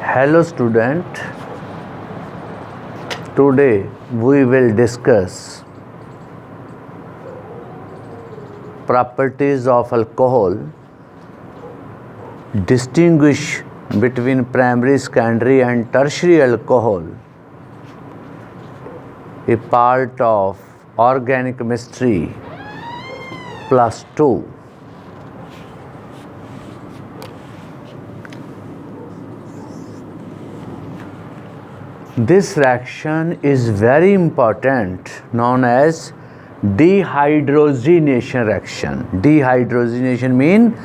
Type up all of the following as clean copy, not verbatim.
Hello student, today we will discuss properties of alcohol, distinguish between primary, secondary and tertiary alcohol, a part of organic chemistry plus 2. This reaction is very important, known as dehydrogenation reaction. Dehydrogenation means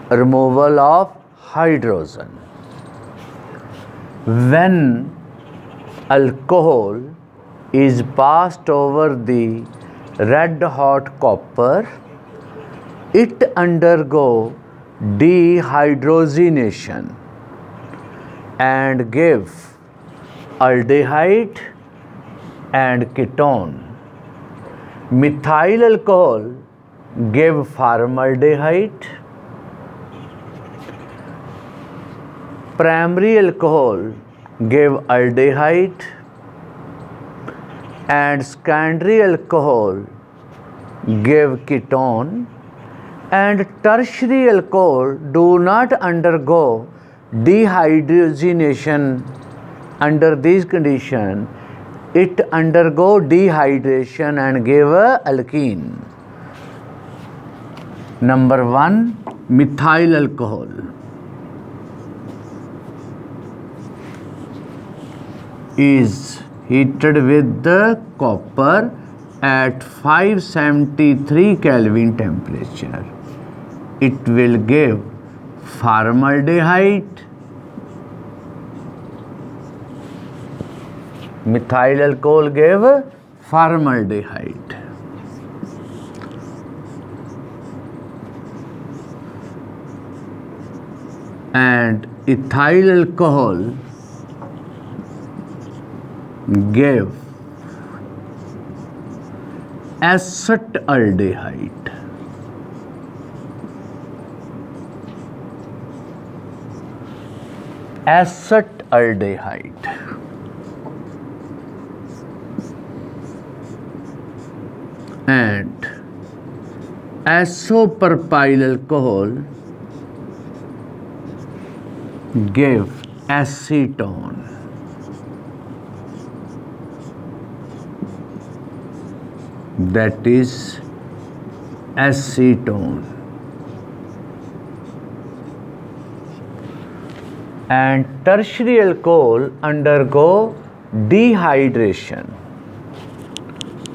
removal of hydrogen. When alcohol is passed over the red hot copper, it undergo dehydrogenation and give aldehyde and ketone. Methyl alcohol give formaldehyde. Primary alcohol give aldehyde and secondary alcohol give ketone, and tertiary alcohol do not undergo dehydrogenation. Under these conditions, it undergo dehydration and give a alkene. Number 1, methyl alcohol. Is heated with the copper at 573 Kelvin temperature. It will give formaldehyde. Methyl alcohol gave formaldehyde. And ethyl alcohol gave acetaldehyde. Acetaldehyde. And isopropyl alcohol give acetone. That is acetone. And tertiary alcohol undergo dehydration.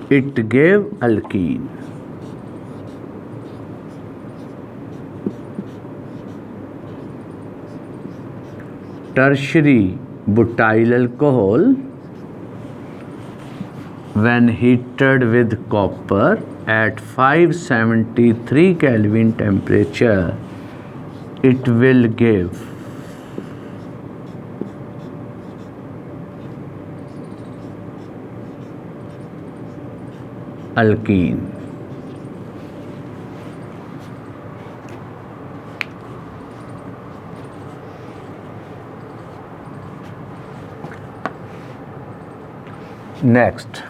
It gave alkene. Tertiary butyl alcohol, when heated with copper at 573 Kelvin temperature, it will give alkene. Next,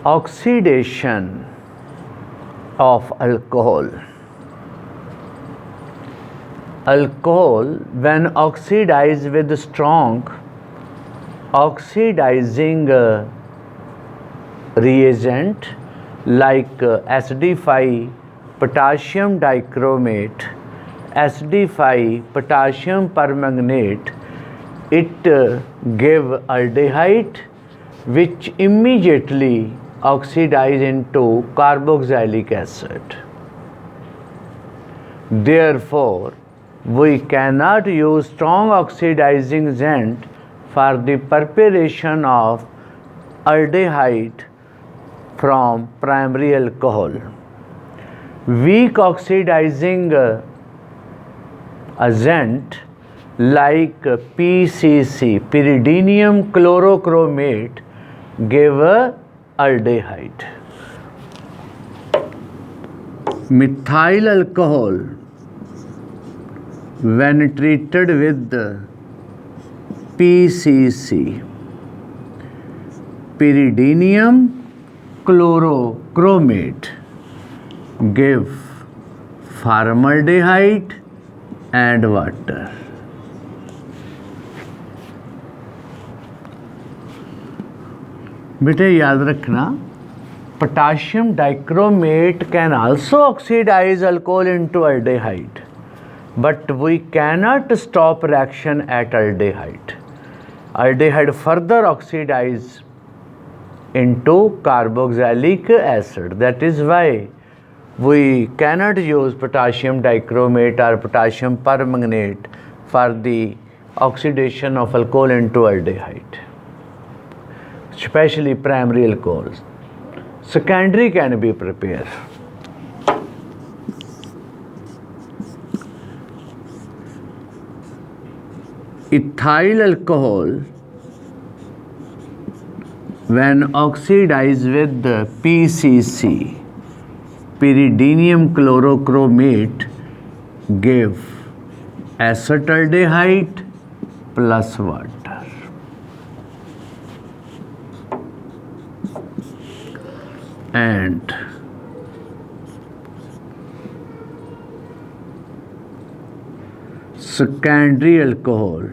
oxidation of alcohol. Alcohol, when oxidized with strong oxidizing reagent like SD5 potassium dichromate, SD5 potassium permanganate, it give aldehyde which immediately oxidize into carboxylic acid. Therefore, we cannot use strong oxidizing agent for the preparation of aldehyde from primary alcohol. Weak oxidizing agent like PCC, pyridinium chlorochromate, give a aldehyde. Methyl alcohol, when treated with PCC, pyridinium chlorochromate, give formaldehyde and water. बेटे याद रखना, potassium dichromate can also oxidize alcohol into aldehyde, but we cannot stop reaction at aldehyde. Aldehyde further oxidize into carboxylic acid. That is why we cannot use potassium dichromate or potassium permanganate for the oxidation of alcohol into aldehyde, especially primary alcohols. Secondary can be prepared. Ethyl alcohol, when oxidized with the PCC, pyridinium chlorochromate, give acetaldehyde plus water. And secondary alcohol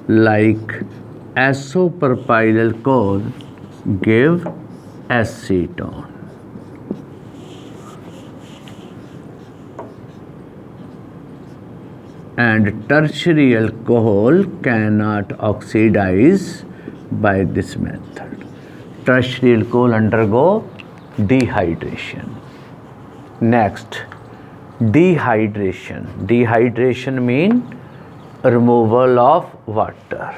like isopropyl alcohol give acetone. And tertiary alcohol cannot oxidize by this method. Tertiary alcohol undergo dehydration. Next, dehydration. Dehydration means removal of water.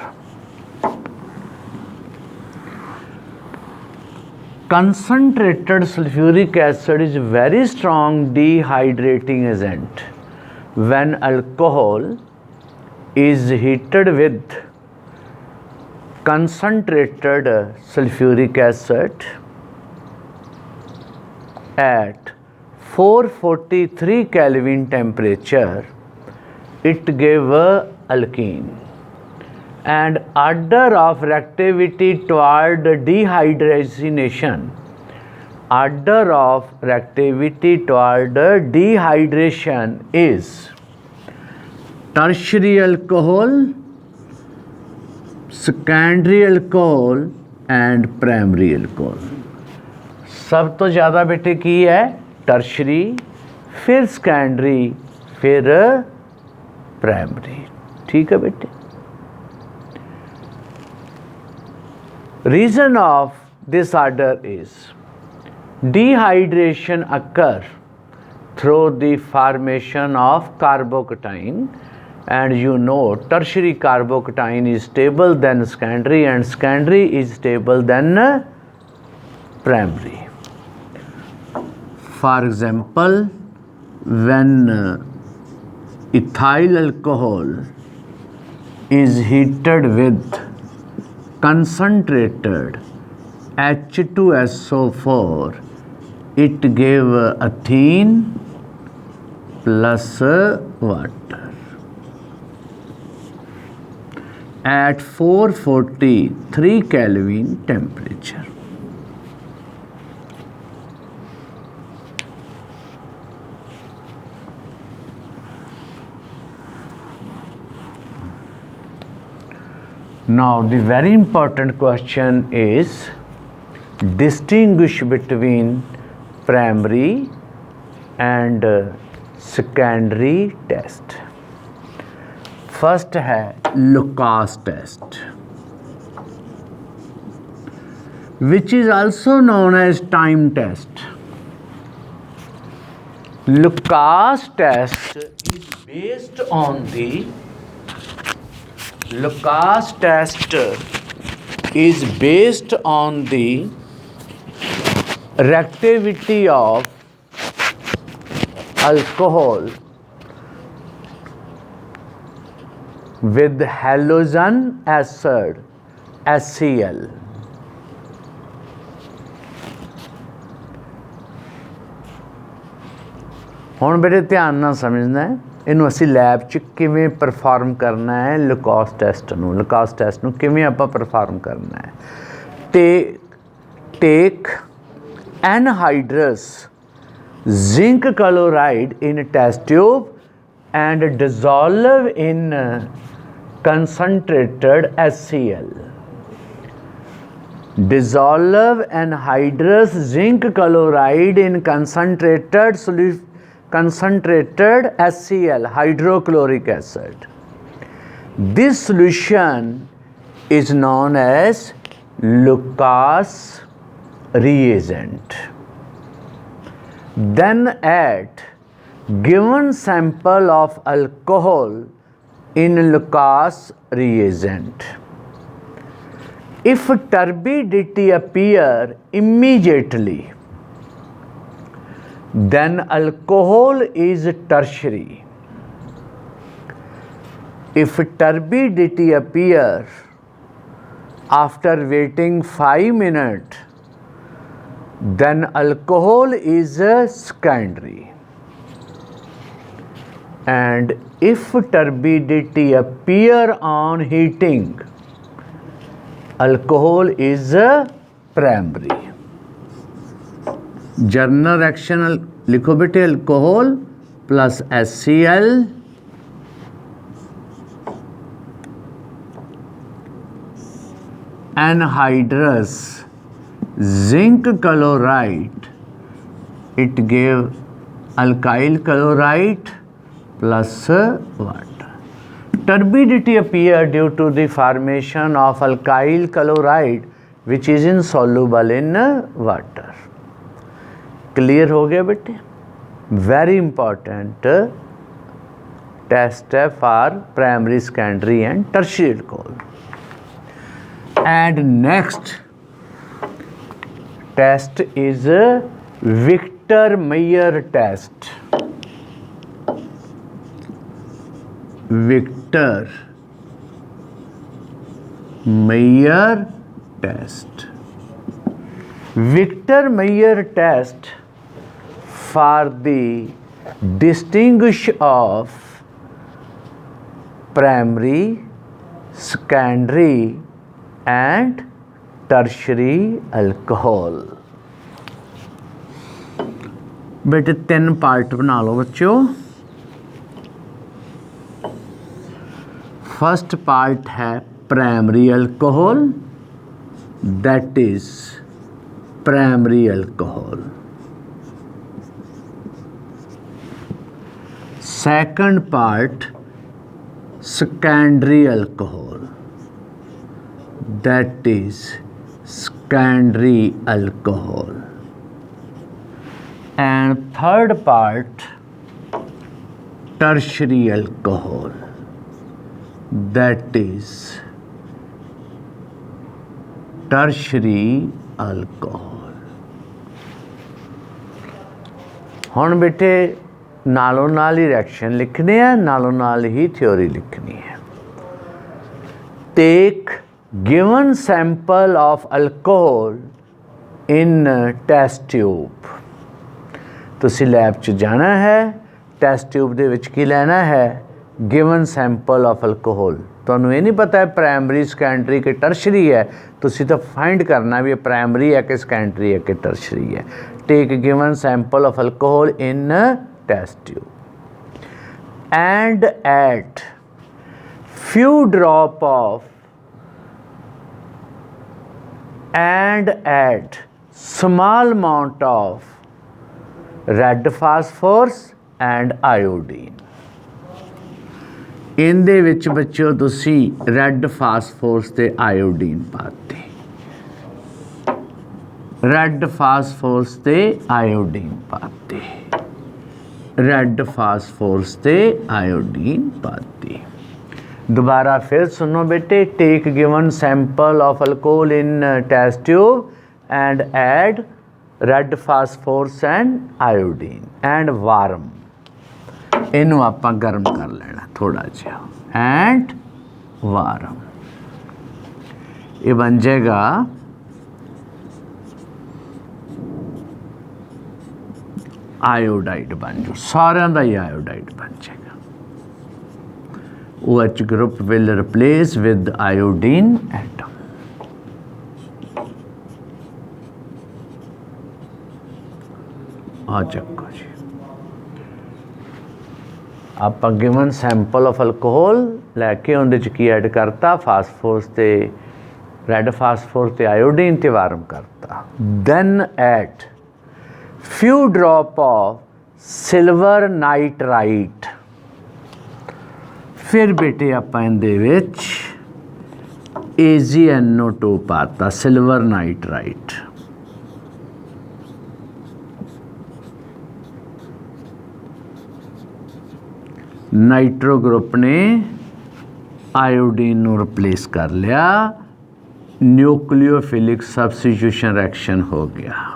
Concentrated sulfuric acid is very strong dehydrating agent. When alcohol is heated with concentrated sulfuric acid at 443 Kelvin temperature, it gave a alkene, and order of reactivity toward dehydration, order of reactivity toward dehydration is tertiary alcohol, secondary alcohol and primary alcohol. सब तो ज़्यादा बेटे की है tertiary, फिर secondary, फिर primary. ठीक है बेटे. Reason of this order is dehydration occur through the formation of carbocation, and you know tertiary carbocation is stable than secondary and secondary is stable than primary. For example, when ethyl alcohol is heated with concentrated H2SO4, it gave ethene plus water at 443 Kelvin temperature. Now the very important question is distinguish between primary and secondary test. First है Lucas test, which is also known as time test. Lucas test is based on the Lucas test is based on the reactivity of alcohol with halogen acid HCl. हुण बेटे ध्यान नाल समझना है, इनू असी lab च किवें परफॉर्म करना है। लुकास टैसट नूं किवें आपां परफॉर्म करना है। Take anhydrous zinc chloride in test tube and dissolve in concentrated HCl. Dissolve anhydrous zinc chloride in concentrated HCl, hydrochloric acid. This solution is known as Lucas reagent. Then add given sample of alcohol in Lucas reagent. If turbidity appear immediately, then alcohol is tertiary. If turbidity appear after waiting 5 minutes, then alcohol is secondary. And if turbidity appear on heating, alcohol is primary. Journal reaction लिखो बेटे, alcohol plus HCl anhydrous zinc chloride, it gave alkyl chloride plus water. Turbidity appear due to the formation of alkyl chloride which is insoluble in water. Clear हो गया बेटे? Very important test है for primary, secondary and tertiary alcohol. And next test is Victor-Meyer test. Victor-Meyer test. Victor-Meyer test for the distinguish of primary, secondary and tertiary alcohol. बेटे 3 part बना लो बच्चों। First part है primary alcohol, that is primary alcohol. Second part secondary alcohol, that is secondary alcohol. And third part tertiary alcohol, that is tertiary alcohol. हुण बेटे नालों नाल ही reaction लिखने हैं, नालों नाल ही थ्योरी लिखनी है। Take given sample of alcohol in test tube. तुसी लैब च जाना है, टेस्ट ट्यूब दे विच की लेना है, गिवन सैंपल ऑफ अल्कोहल। तुहानूं ये नहीं पता है प्राइमरी, सेकेंडरी कि टर्शरी है, तुसी तो फाइंड करना भी प्राइमरी है कि सेकेंडरी है कि टर्शरी है। Take given sample of alcohol in test tube and add few drop of and add small amount of red phosphorus and iodine. इनदे विच बच्चों तुसी रेड फास्फोरस ते आयोडीन पाते, रेड फास्फोरस ते आयोडीन पाते, रेड फास्फोरस ते आयोडीन पाते। दोबारा फिर सुनो बेटे, take given sample of alcohol in test tube and add red phosphorus and iodine and warm. इनू आपां गर्म कर लेना थोड़ा जिहा एंड वार्म। ये बन जाएगा आयोडाइड बन जाओ, सारिਆਂ ਦਾ ही आयोडाइड बन जाएगा। OH group will replace with iodine atom। आ चक्को जी, आप गिवन सैंपल ऑफ अल्कोहल लैके उहदे च की ऐड करता, फास्फोरस ते रैड फास्फोरस ते आयोडीन ते वार्म करता। Then add few drop of silver nitrite। फिर बेटे आप इहदे विच AgNO2 पाता, सिल्वर नाइट्राइट। नाइट्रो ग्रुप ने आयोडीन नूं रिप्लेस कर लिया, न्यूक्लियोफिलिक सबस्टिट्यूशन रिएक्शन हो गया।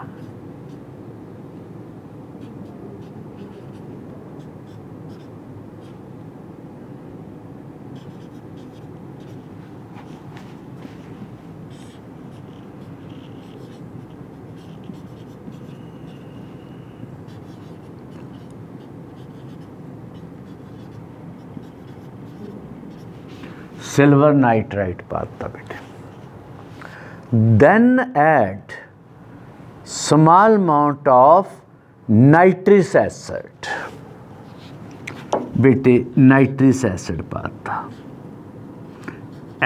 सिल्वर नाइट्राइट पाता बेटे। Then add small amount of nitric acid, बेटे नाइट्रिक एसिड पाता,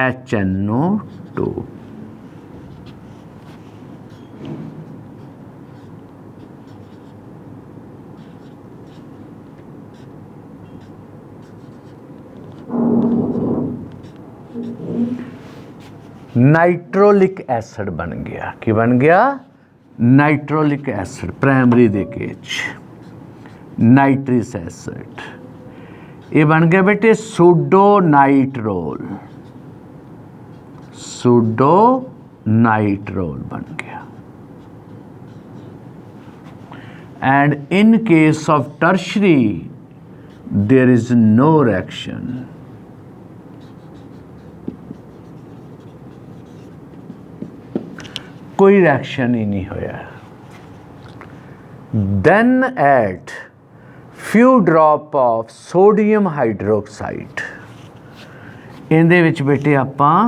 HNO2। नाइट्रोलिक एसिड बन गया, की बन गया? नाइट्रोलिक एसिड प्राइमरी दे केज नाइट्रिक एसिड, ये बन गया बेटे सूडो नाइट्रोल, सूडो नाइट्रोल बन गया। And in case of tertiary there is no reaction, कोई रिएक्शन ही नहीं होया। Then add few drop of sodium hydroxide, इहदे विच बेटे आपां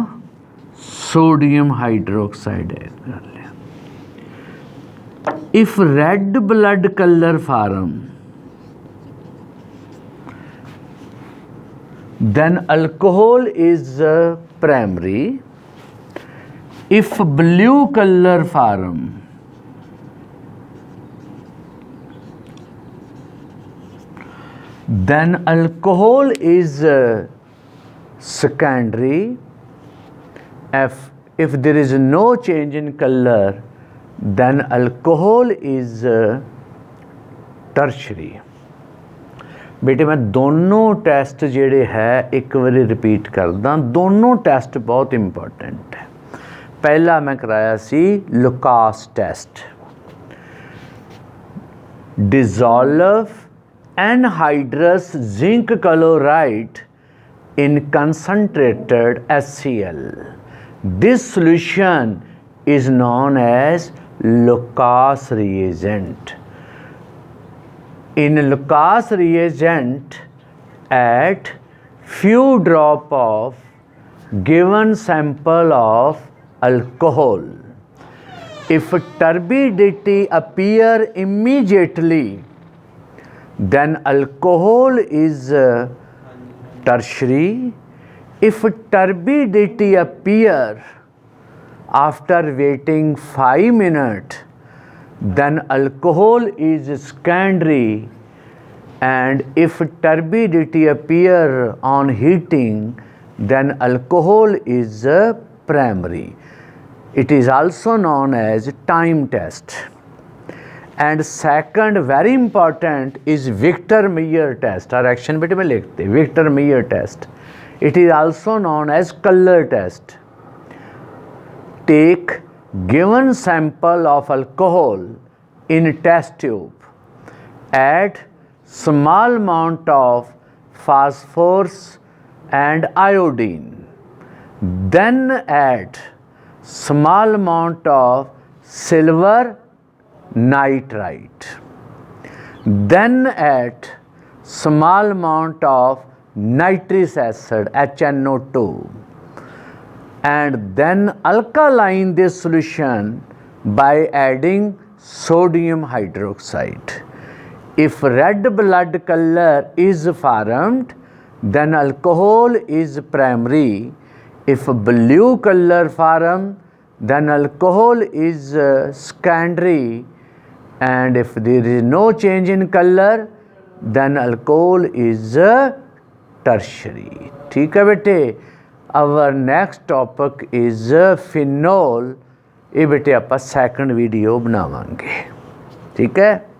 सोडियम हाइड्रोक्साइड ऐड कर लिया। If red blood colour form then alcohol is primary, if blue color form then alcohol is secondary, if there is no change in color then alcohol is tertiary। बेटे मैं दोनों test जेड़े है एक बारी repeat करदा, दोनों टेस्ट बहुत इंपॉर्टेंट है। पहला मैं कराया सी Lucas test, dissolve anhydrous zinc chloride in concentrated HCl, this solution is known as Lucas reagent। In Lucas reagent, add few drop of given sample of alcohol. If turbidity appear immediately, then alcohol is tertiary. If turbidity appear after waiting 5 minutes, then alcohol is secondary, and if turbidity appear on heating, then alcohol is primary। It is also known as time test। And second very important is Victor Meyer test, और action बेटे में लिखते Victor Meyer test। It is also known as color test। Take given sample of alcohol in test tube, add small amount of phosphorus and iodine, then add small amount of silver nitrite, then at small amount of nitrous acid HNO2, and then alkaline this solution by adding sodium hydroxide. If red blood color is formed, then alcohol is primary. If blue color form, then alcohol is secondary, and if there is no change in color, then alcohol is tertiary. ठीक है बेटे. Our next topic is phenol. ये बेटे आप second video बनावांगे. ठीक है.